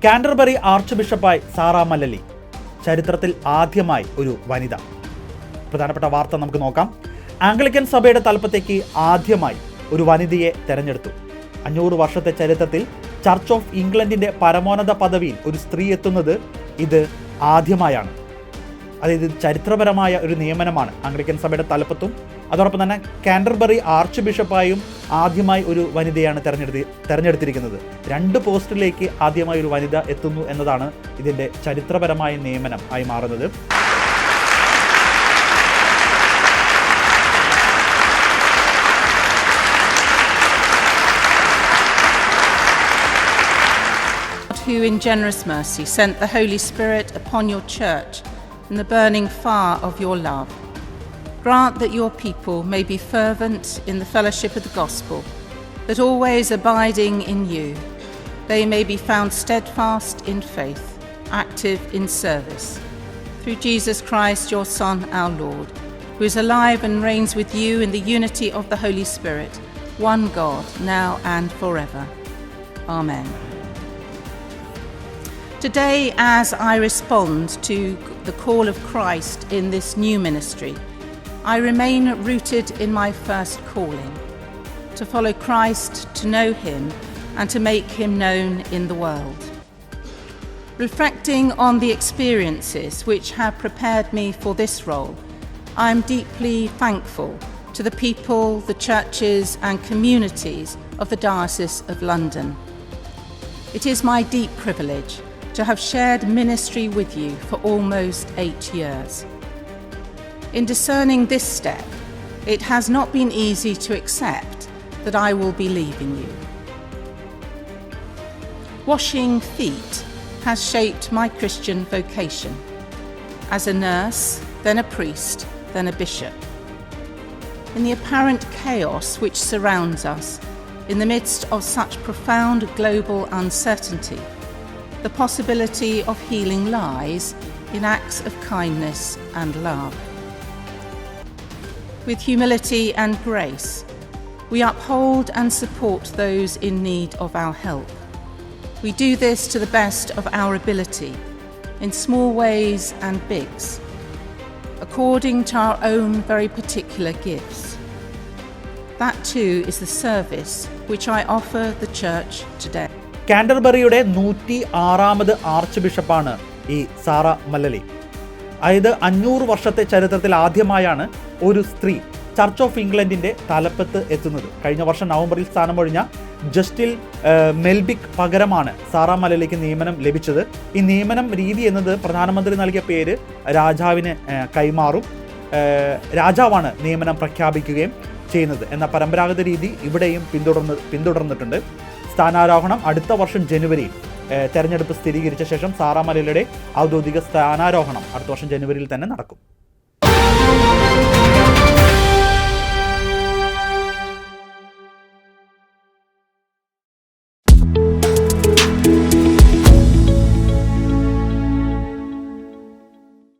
Canterbury ആർച്ച് ബിഷപ്പായി Sarah Mullally. ചരിത്രത്തിൽ ആദ്യമായി ഒരു വനിത. പ്രധാനപ്പെട്ട വാർത്ത നമുക്ക് നോക്കാം. ആംഗ്ലിക്കൻ സഭയുടെ തലപ്പത്തേക്ക് ആദ്യമായി ഒരു വനിതയെ തെരഞ്ഞെടുത്തു. 500 വർഷത്തെ ചരിത്രത്തിൽ ചർച്ച് ഓഫ് ഇംഗ്ലണ്ടിന്റെ പരമോന്നത പദവിയിൽ ഒരു സ്ത്രീ എത്തുന്നത് ഇത് ആദ്യമായാണ്. അതായത് ചരിത്രപരമായ ഒരു നിയമനമാണ് ആംഗ്ലിക്കൻ സഭയുടെ തലപ്പത്തും അതോടൊപ്പം തന്നെ കാൻറ്റർബറി ആർച്ച് ബിഷപ്പായും ആദ്യമായി ഒരു വനിതയാണ് തെരഞ്ഞെടുത്തിരിക്കുന്നത്. 2 പോസ്റ്റിലേക്ക് ആദ്യമായി ഒരു വനിത എത്തുന്നു എന്നതാണ് ഇതിൻ്റെ ചരിത്രപരമായ നിയമനം ആയി മാറുന്നത്. Who in generous mercy sent the Holy Spirit upon your church in the burning fire of your love. Grant that your people may be fervent in the fellowship of the gospel, that always abiding in you, they may be found steadfast in faith, active in service. Through Jesus Christ, your Son, our Lord, who is alive and reigns with you in the unity of the Holy Spirit, one God, now and forever. Amen. Today, as I respond to the call of Christ in this new ministry, I remain rooted in my first calling, to follow Christ, to know Him, and to make Him known in the world. Reflecting on the experiences which have prepared me for this role, I am deeply thankful to the people, the churches and communities of the Diocese of London. It is my deep privilege to have shared ministry with you for almost 8 years. In discerning this step, it has not been easy to accept that I will be leaving you. Washing feet has shaped my Christian vocation. As a nurse, then a priest, then a bishop. In the apparent chaos which surrounds us, in the midst of such profound global uncertainty, the possibility of healing lies in acts of kindness and love. With humility and grace, we uphold and support those in need of our help. We do this to the best of our ability, in small ways and bigs, according to our own very particular gifts. That too is the service which I offer the Church today. കാൻറ്റർബറിയുടെ 106ാമത് ആർച്ച് ബിഷപ്പാണ് ഈ Sarah മല്ലലി. അതായത് 500 വർഷത്തെ ചരിത്രത്തിൽ ആദ്യമായാണ് ഒരു സ്ത്രീ ചർച്ച് ഓഫ് ഇംഗ്ലണ്ടിൻ്റെ തലപ്പത്ത് എത്തുന്നത്. കഴിഞ്ഞ വർഷം നവംബറിൽ സ്ഥാനമൊഴിഞ്ഞ ജസ്റ്റിൻ മെൽബിക്ക് പകരമാണ് സാറാ മല്ലലിക്ക് നിയമനം ലഭിച്ചത്. ഈ നിയമനം രീതി എന്നത് പ്രധാനമന്ത്രി നൽകിയ പേര് രാജാവിന് കൈമാറും. രാജാവാണ് നിയമനം പ്രഖ്യാപിക്കുകയും ചെയ്യുന്നത് എന്ന പരമ്പരാഗത രീതി ഇവിടെയും പിന്തുടർന്നിട്ടുണ്ട്. സ്ഥാനാരോഹണം അടുത്ത വർഷം ജനുവരിയിൽ തെരഞ്ഞെടുപ്പ് സ്ഥിരീകരിച്ച ശേഷം സാറാ മല്ലലിയുടെ ഔദ്യോഗിക സ്ഥാനാരോഹണം അടുത്ത വർഷം ജനുവരിയിൽ തന്നെ നടക്കും.